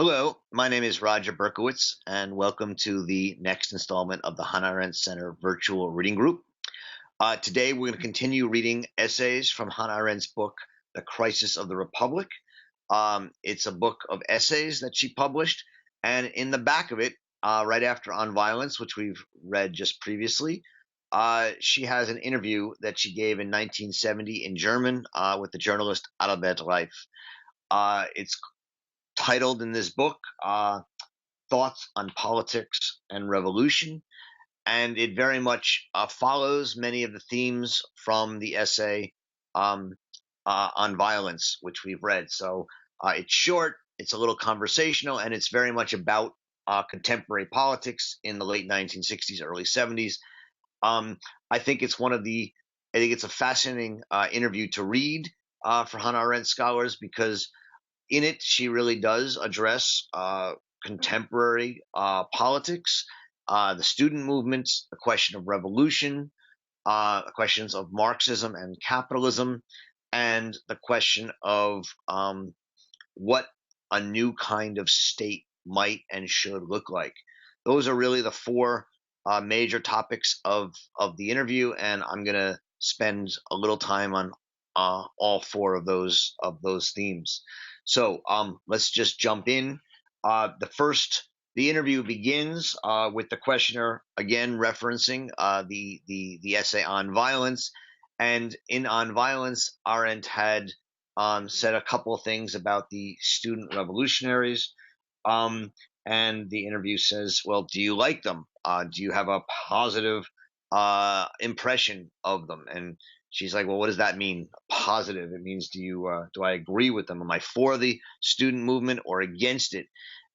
Hello, my name is Roger Berkowitz, and welcome to the next installment of the Hannah Arendt Center virtual reading group. Today, we're going to continue reading essays from Hannah Arendt's book, The Crisis of the Republic. It's a book of essays that she published, and in the back of it, right after On Violence, which we've read just previously, she has an interview that she gave in 1970 in German with the journalist Adalbert Reif. It's titled in this book, Thoughts on Politics and Revolution, and it very much follows many of the themes from the essay on violence, which we've read. So it's short, it's a little conversational, and it's very much about contemporary politics in the late 1960s, early 70s. I think it's a fascinating interview to read for Hannah Arendt scholars because in it, she really does address contemporary politics, the student movements, the question of revolution, the questions of Marxism and capitalism, and the question of what a new kind of state might and should look like. Those are really the four major topics of the interview, and I'm going to spend a little time on all four of those themes. So let's just jump in. The interview begins with the questioner again referencing the essay on violence, and in On Violence, Arendt had said a couple of things about the student revolutionaries, and the interview says, "Well, do you like them? Do you have a positive impression of them?" And she's like, "Well, what does that mean? Positive? It means do I agree with them? Am I for the student movement or against it?"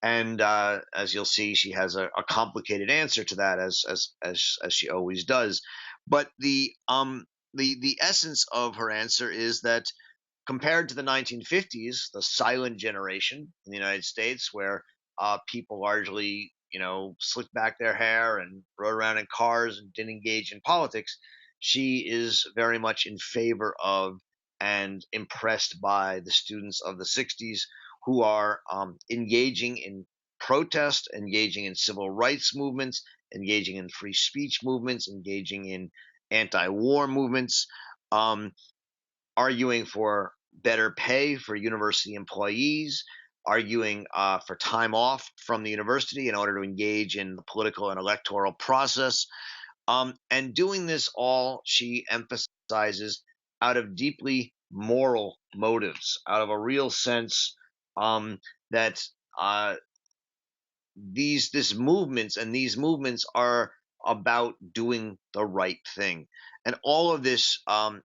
And as you'll see, she has a complicated answer to that, as she always does. But the essence of her answer is that compared to the 1950s, the silent generation in the United States, where people largely slicked back their hair and rode around in cars and didn't engage in politics, she is very much in favor of and impressed by the students of the 60s who are engaging in protest, engaging in civil rights movements, engaging in free speech movements, engaging in anti-war movements, arguing for better pay for university employees, arguing for time off from the university in order to engage in the political and electoral process. And doing this all, she emphasizes, out of deeply moral motives, out of a real sense that these movements are about doing the right thing. And all of this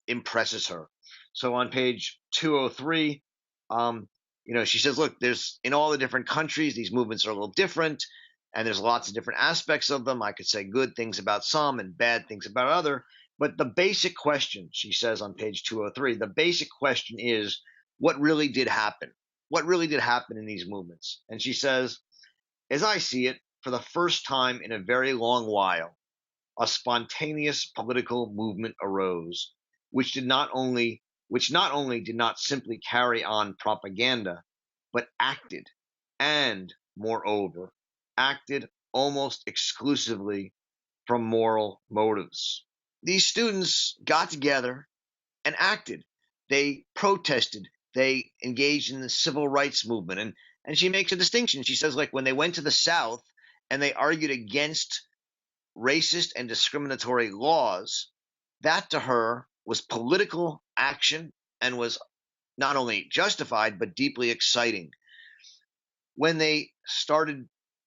impresses her. So on page 203, she says, look, there's in all the different countries, these movements are a little different, and there's lots of different aspects of them. I could say good things about some and bad things about other. But the basic question, she says on page 203, the basic question is, what really did happen? What really did happen in these movements? And she says, as I see it, for the first time in a very long while, a spontaneous political movement arose, which not only did not simply carry on propaganda, but acted, and moreover, acted almost exclusively from moral motives. These students got together and acted. They protested. They engaged in the civil rights movement. And she makes a distinction. She says, like, when they went to the South and they argued against racist and discriminatory laws, that to her was political action and was not only justified, but deeply exciting. When they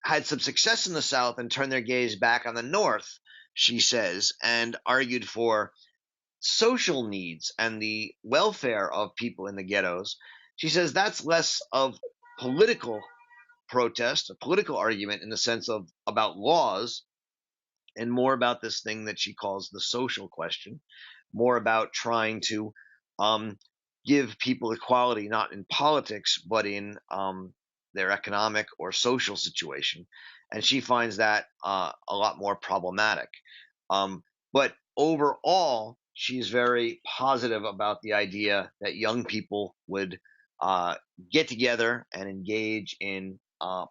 had some success in the South and turned their gaze back on the North, she says, and argued for social needs and the welfare of people in the ghettos, she says that's less of political protest, a political argument in the sense of about laws, and more about this thing that she calls the social question, more about trying to give people equality, not in politics, but in their economic or social situation. And she finds that a lot more problematic. But overall, she's very positive about the idea that young people would get together and engage in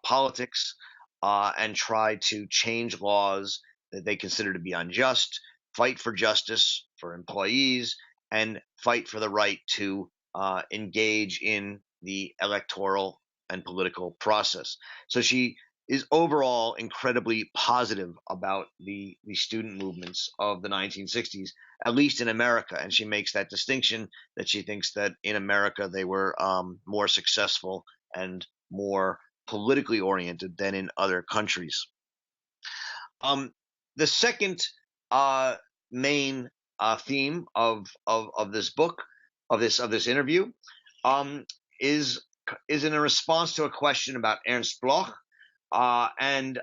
politics and try to change laws that they consider to be unjust, fight for justice for employees, and fight for the right to engage in the electoral and political process. So she is overall incredibly positive about the student movements of the 1960s, at least in America. And she makes that distinction that she thinks that in America they were more successful and more politically oriented than in other countries. The second main theme of this book, of this interview, is in a response to a question about Ernst Bloch, and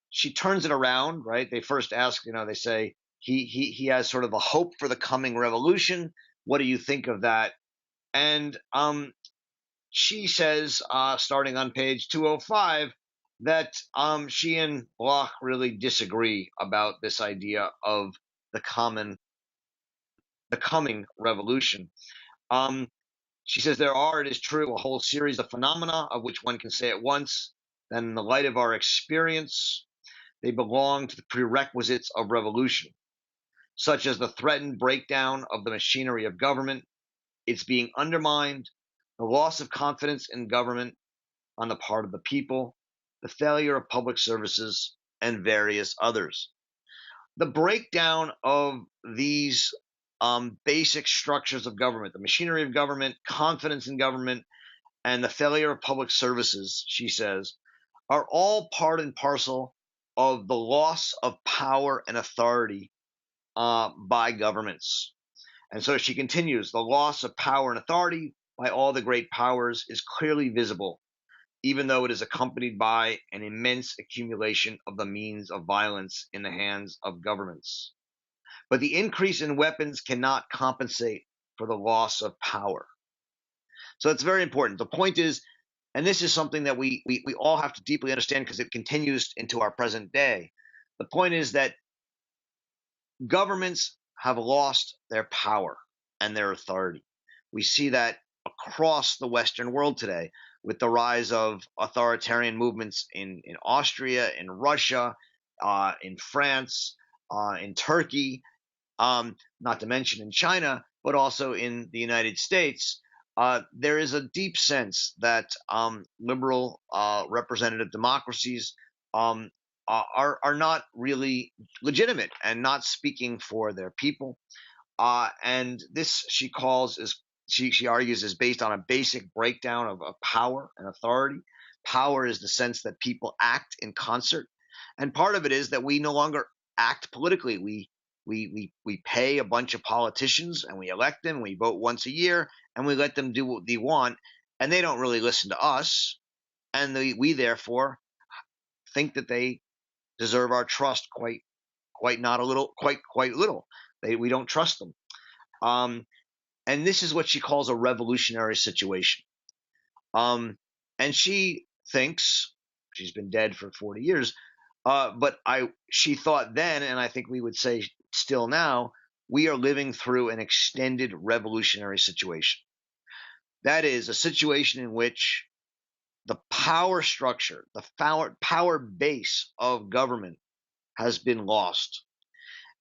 she turns it around. Right? They first ask, they say he has sort of a hope for the coming revolution. What do you think of that? And she says, starting on page 205, that she and Bloch really disagree about this idea of the coming revolution. She says there are, it is true, a whole series of phenomena of which one can say at once that in the light of our experience, they belong to the prerequisites of revolution, such as the threatened breakdown of the machinery of government, its being undermined, the loss of confidence in government on the part of the people, the failure of public services, and various others. The breakdown of these basic structures of government, the machinery of government, confidence in government, and the failure of public services, she says, are all part and parcel of the loss of power and authority by governments. And so she continues, the loss of power and authority by all the great powers is clearly visible, even though it is accompanied by an immense accumulation of the means of violence in the hands of governments. But the increase in weapons cannot compensate for the loss of power. So it's very important. The point is, and this is something that we all have to deeply understand because it continues into our present day. The point is that governments have lost their power and their authority. We see that across the Western world today with the rise of authoritarian movements in Austria, in Russia, in France, in Turkey, not to mention in China, but also in the United States. There is a deep sense that liberal representative democracies are not really legitimate and not speaking for their people. And this, she argues, is based on a basic breakdown of power and authority. Power is the sense that people act in concert, and part of it is that we no longer act politically. We pay a bunch of politicians and we elect them. We vote once a year and we let them do what they want, and they don't really listen to us. And we therefore think that they deserve our trust quite little. We don't trust them. And this is what she calls a revolutionary situation. And she thinks, she's been dead for 40 years, but she thought then, and I think we would say still now, we are living through an extended revolutionary situation. That is a situation in which the power structure, the power base of government has been lost.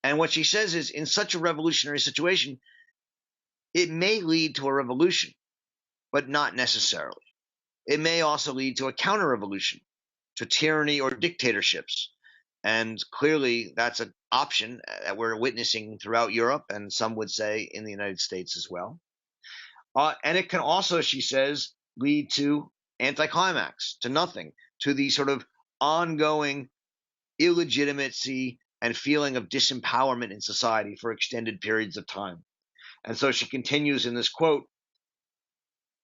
And what she says is, in such a revolutionary situation, it may lead to a revolution, but not necessarily. It may also lead to a counter-revolution, to tyranny or dictatorships. And clearly that's an option that we're witnessing throughout Europe, and some would say in the United States as well. And it can also, she says, lead to anticlimax, to nothing, to the sort of ongoing illegitimacy and feeling of disempowerment in society for extended periods of time. And so she continues in this quote,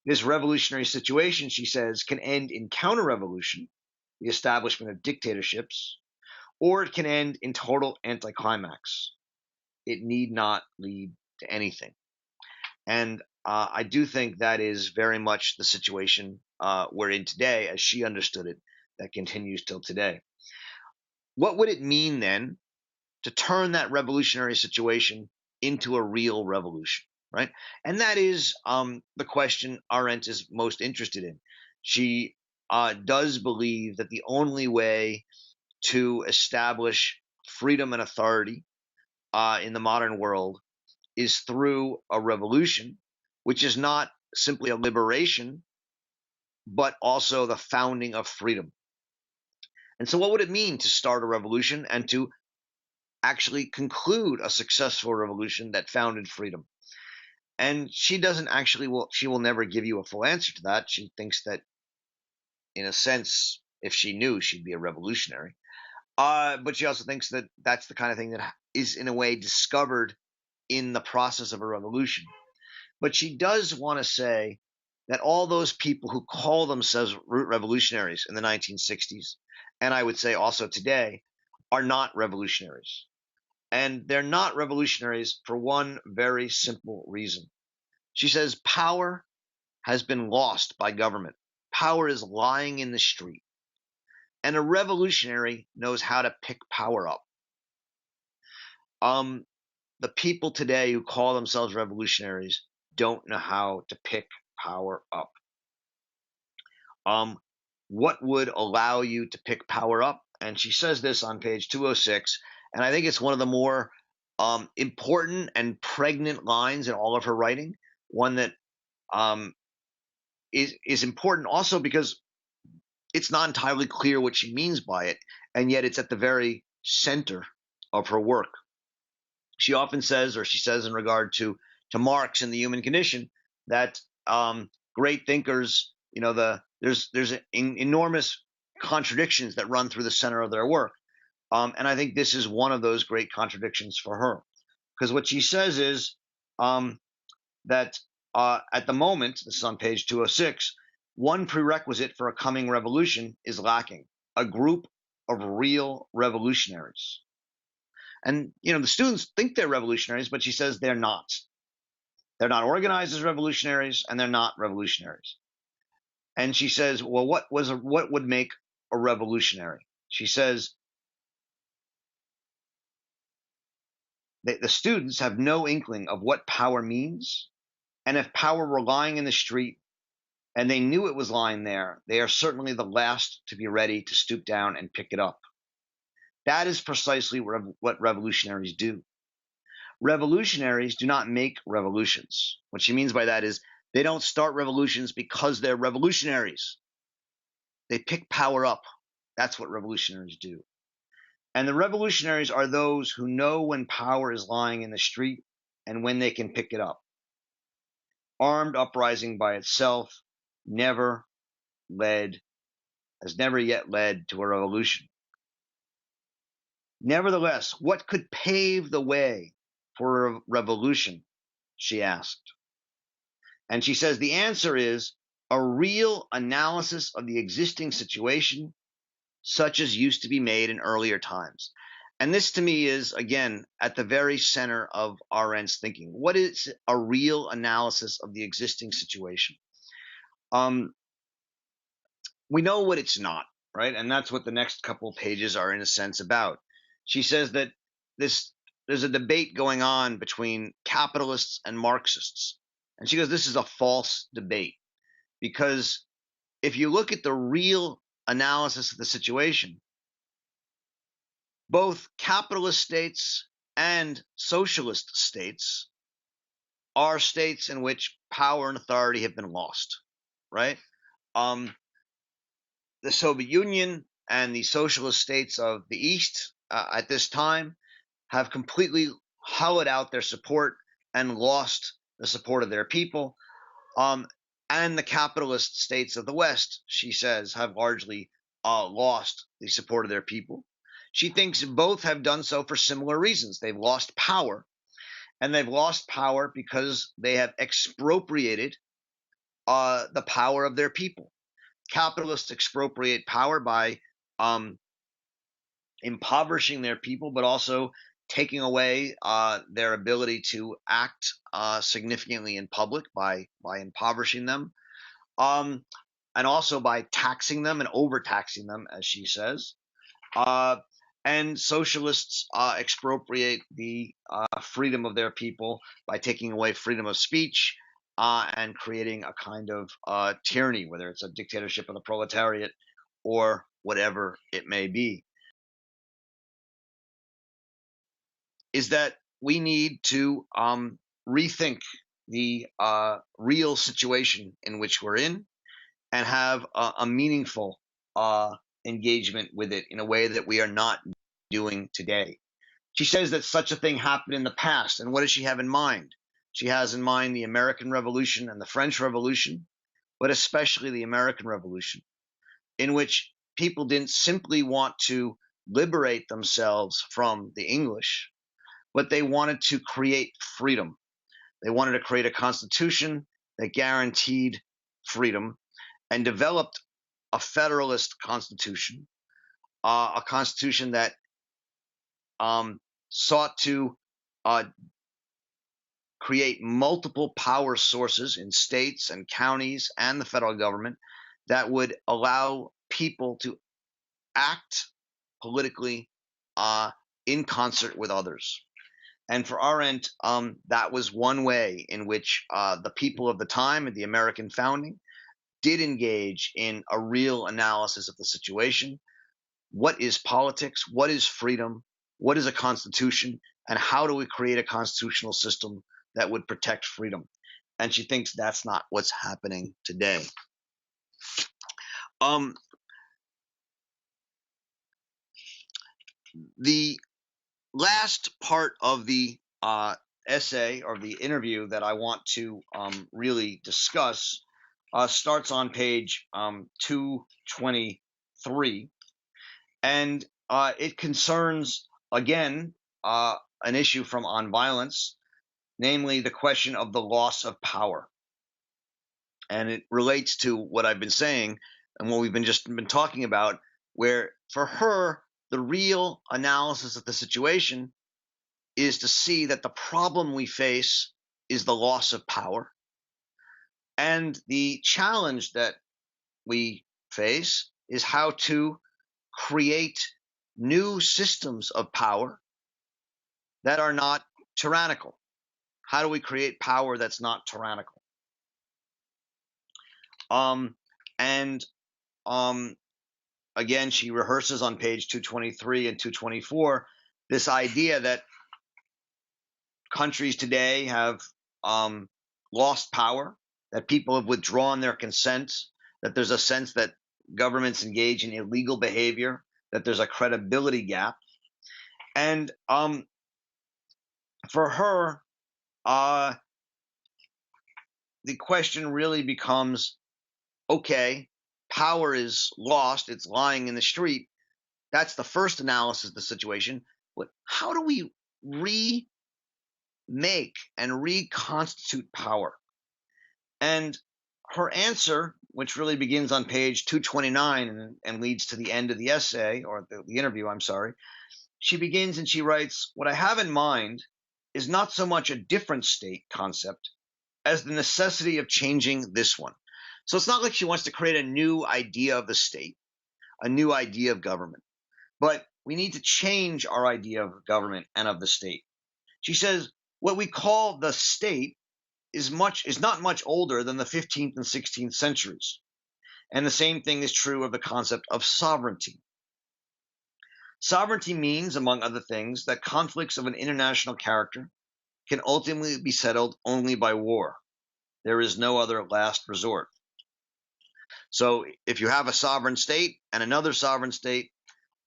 this revolutionary situation, she says, can end in counter-revolution, the establishment of dictatorships, or it can end in total anticlimax. It need not lead to anything. And I do think that is very much the situation we're in today, as she understood it, that continues till today. What would it mean then to turn that revolutionary situation into a real revolution, right? And that is the question Arendt is most interested in. She does believe that the only way to establish freedom and authority in the modern world is through a revolution, which is not simply a liberation, but also the founding of freedom. And so what would it mean to start a revolution and to actually conclude a successful revolution that founded freedom? And she doesn't actually, she will never give you a full answer to that. She thinks that, in a sense, if she knew, she'd be a revolutionary. But she also thinks that that's the kind of thing that is, in a way, discovered in the process of a revolution. But she does want to say that all those people who call themselves revolutionaries in the 1960s, and I would say also today, are not revolutionaries. And they're not revolutionaries for one very simple reason. She says power has been lost by government. Power is lying in the street. And a revolutionary knows how to pick power up. The people today who call themselves revolutionaries don't know how to pick power up. What would allow you to pick power up? And she says this on page 206, and I think it's one of the more important and pregnant lines in all of her writing. One that is important also because it's not entirely clear what she means by it, and yet it's at the very center of her work. She often says, or she says in regard to Marx and the human condition, that great thinkers, there's enormous contradictions that run through the center of their work. And I think this is one of those great contradictions for her. Because what she says is that at the moment, this is on page 206, one prerequisite for a coming revolution is lacking: a group of real revolutionaries. And, the students think they're revolutionaries, but she says they're not. They're not organized as revolutionaries, and they're not revolutionaries. And she says, well, what would make a revolutionary? She says the students have no inkling of what power means. And if power were lying in the street and they knew it was lying there, they are certainly the last to be ready to stoop down and pick it up. That is precisely what revolutionaries do. Revolutionaries do not make revolutions. What she means by that is they don't start revolutions because they're revolutionaries. They pick power up. That's what revolutionaries do. And the revolutionaries are those who know when power is lying in the street and when they can pick it up. Armed uprising by itself has never yet led to a revolution. Nevertheless, what could pave the way for a revolution? She asked. And she says the answer is a real analysis of the existing situation, such as used to be made in earlier times. And this to me is, again, at the very center of Arendt's thinking. What is a real analysis of the existing situation? We know what it's not, right? And that's what the next couple of pages are, in a sense, about. She says that there's a debate going on between capitalists and Marxists. And she goes, this is a false debate, because if you look at the real analysis of the situation, both capitalist states and socialist states are states in which power and authority have been lost, right? The Soviet Union and the socialist states of the East at this time have completely hollowed out their support and lost the support of their people. And the capitalist states of the West, she says, have largely lost the support of their people. She thinks both have done so for similar reasons. They've lost power, and they've lost power because they have expropriated the power of their people. Capitalists expropriate power by impoverishing their people, but also taking away their ability to act significantly in public by impoverishing them, and also by taxing them and overtaxing them, as she says. And socialists expropriate the freedom of their people by taking away freedom of speech and creating a kind of tyranny, whether it's a dictatorship of the proletariat or whatever it may be, is that we need to rethink the real situation in which we're in and have a meaningful engagement with it in a way that we are not doing today. She says that such a thing happened in the past. And what does she have in mind? She has in mind the American Revolution and the French Revolution, but especially the American Revolution, in which people didn't simply want to liberate themselves from the English, but they wanted to create freedom. They wanted to create a constitution that guaranteed freedom and developed a federalist constitution, a constitution that sought to create multiple power sources in states and counties and the federal government that would allow people to act politically in concert with others. And for Arendt, that was one way in which the people of the time at the American founding did engage in a real analysis of the situation. What is politics? What is freedom? What is a constitution? And how do we create a constitutional system that would protect freedom? And she thinks that's not what's happening today. The last part of the essay or the interview that I want to really discuss starts on page 223, and it concerns, again, an issue from On Violence, namely the question of the loss of power. And it relates to what I've been saying and what we've been talking about, where for her, the real analysis of the situation is to see that the problem we face is the loss of power. And the challenge that we face is how to create new systems of power that are not tyrannical. How do we create power that's not tyrannical? Again, she rehearses on page 223 and 224 this idea that countries today have lost power, that people have withdrawn their consent, that there's a sense that governments engage in illegal behavior, that there's a credibility gap. And for her, the question really becomes, okay, power is lost, it's lying in the street. That's the first analysis of the situation. But how do we remake and reconstitute power? And her answer, which really begins on page 229 and leads to the end of the essay, or the interview, I'm sorry, she begins and she writes, "What I have in mind is not so much a different state concept as the necessity of changing this one." So it's not like she wants to create a new idea of the state, a new idea of government, but we need to change our idea of government and of the state. She says, what we call the state is not much older than the 15th and 16th centuries. And the same thing is true of the concept of sovereignty. Sovereignty means, among other things, that conflicts of an international character can ultimately be settled only by war. There is no other last resort. So if you have a sovereign state and another sovereign state,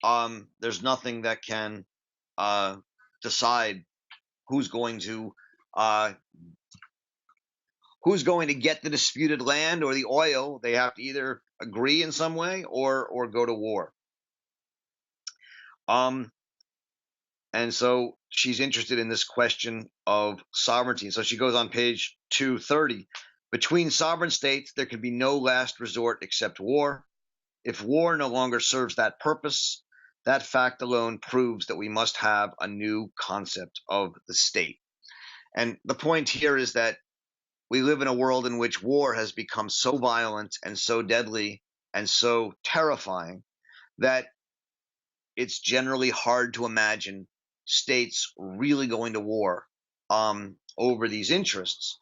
there's nothing that can decide who's going to get the disputed land or the oil. They have to either agree in some way or go to war. And so she's interested in this question of sovereignty. So she goes on page 230. Between sovereign states, there can be no last resort except war. If war no longer serves that purpose, that fact alone proves that we must have a new concept of the state. And the point here is that we live in a world in which war has become so violent and so deadly and so terrifying that it's generally hard to imagine states really going to war over these interests.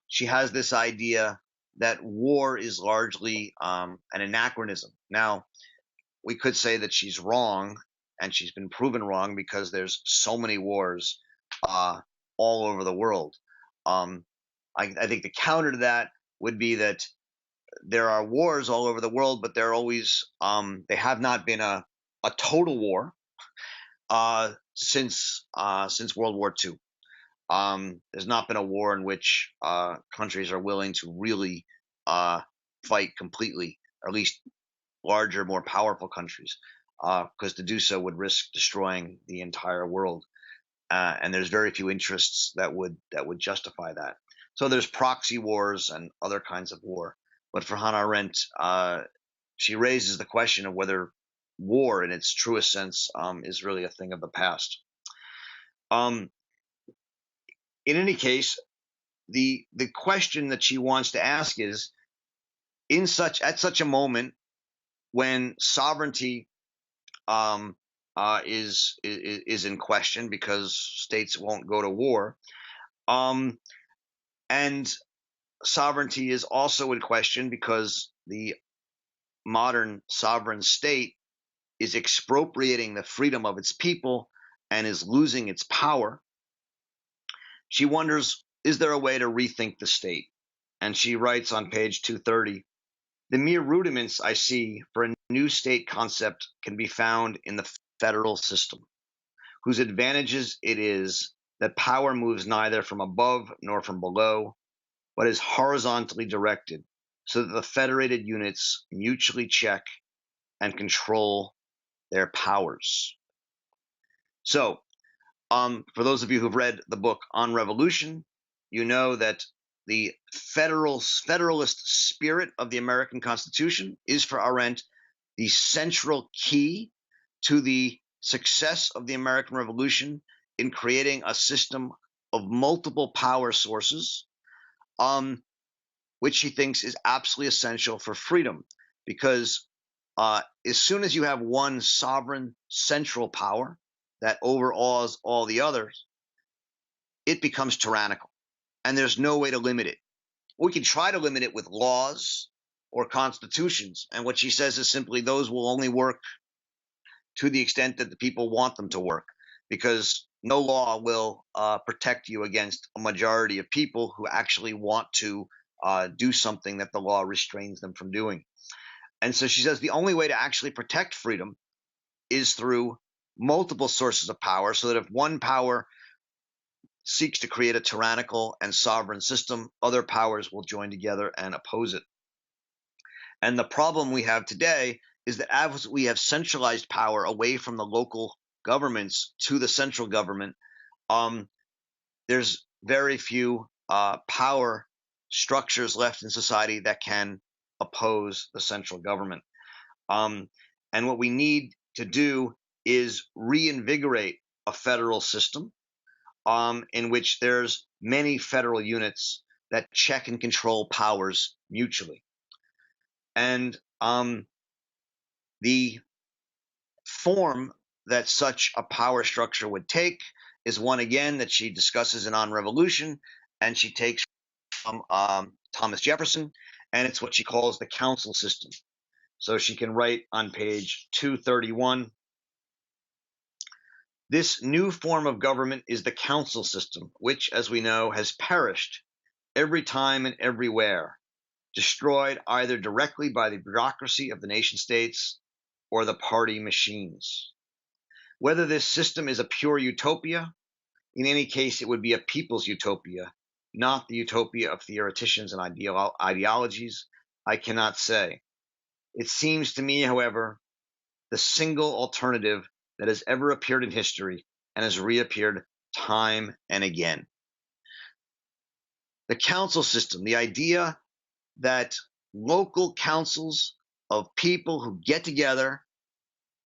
she has this idea that war is largely an anachronism. Now, we could say that she's wrong, and she's been proven wrong because there's so many wars all over the world. I think the counter to that would be that there are wars all over the world, but they're always they have not been a total war since World War II. There's not been a war in which countries are willing to really fight completely, or at least larger, more powerful countries, because to do so would risk destroying the entire world. And there's very few interests that would justify that. So there's proxy wars and other kinds of war. But for Hannah Arendt, she raises the question of whether war, in its truest sense, is really a thing of the past. In any case, the question that she wants to ask is, at such a moment when sovereignty is in question because states won't go to war, and sovereignty is also in question because the modern sovereign state is expropriating the freedom of its people and is losing its power. She wonders, is there a way to rethink the state? And she writes on page 230, the mere rudiments I see for a new state concept can be found in the federal system, whose advantages it is that power moves neither from above nor from below, but is horizontally directed, so that the federated units mutually check and control their powers. So, for those of you who've read the book On Revolution, you know that the federalist spirit of the American Constitution is, for Arendt, the central key to the success of the American Revolution in creating a system of multiple power sources, which she thinks is absolutely essential for freedom, because as soon as you have one sovereign central power that overawes all the others, it becomes tyrannical, and there's no way to limit it. We can try to limit it with laws or constitutions, and what she says is simply those will only work to the extent that the people want them to work, because no law will protect you against a majority of people who actually want to do something that the law restrains them from doing. And so she says the only way to actually protect freedom is through multiple sources of power, so that if one power seeks to create a tyrannical and sovereign system, other powers will join together and oppose it. And the problem we have today is that as we have centralized power away from the local governments to the central government, there's very few power structures left in society that can oppose the central government. And what we need to do is reinvigorate a federal system in which there's many federal units that check and control powers mutually. And the form that such a power structure would take is one, again, that she discusses in On Revolution, and she takes from Thomas Jefferson, and it's what she calls the council system. So she can write on page 231, this new form of government is the council system, which, as we know, has perished every time and everywhere, destroyed either directly by the bureaucracy of the nation states or the party machines. Whether this system is a pure utopia, in any case, it would be a people's utopia, not the utopia of theoreticians and ideologies, I cannot say. It seems to me, however, the single alternative that has ever appeared in history and has reappeared time and again. The council system, the idea that local councils of people who get together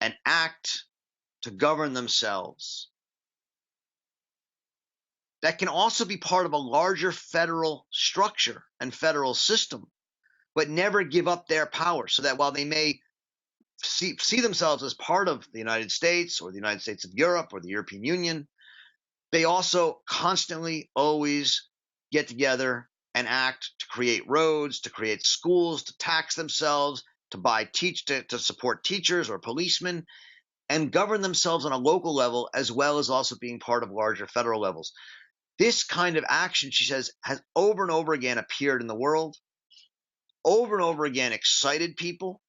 and act to govern themselves, that can also be part of a larger federal structure and federal system, but never give up their power, so that while they may see themselves as part of the United States or the United States of Europe or the European Union, they also constantly always get together and act to create roads, to create schools, to tax themselves, to support teachers or policemen, and govern themselves on a local level as well as also being part of larger federal levels. This kind of action, she says, has over and over again appeared in the world, over and over again excited people,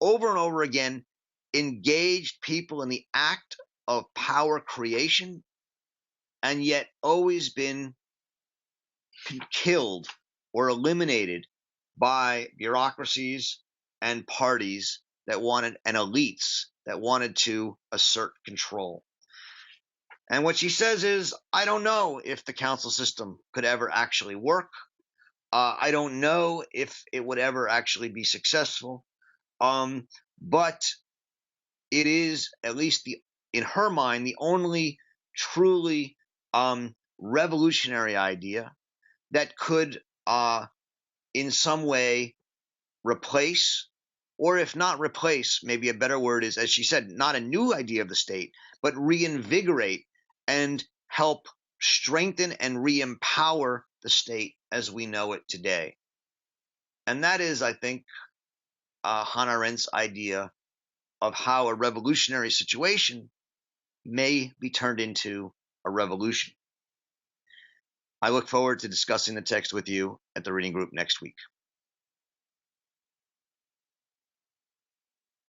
over and over again engaged people in the act of power creation, and yet always been killed or eliminated by bureaucracies and parties that wanted, and elites that wanted to assert control. And what she says is, I don't know if the council system could ever actually work. I don't know if it would ever actually be successful. But it is, at least in her mind, the only truly revolutionary idea that could in some way replace, or if not replace, maybe a better word is, as she said, not a new idea of the state, but reinvigorate and help strengthen and re-empower the state as we know it today. And that is, I think, Hannah Arendt's idea of how a revolutionary situation may be turned into a revolution. I look forward to discussing the text with you at the reading group next week.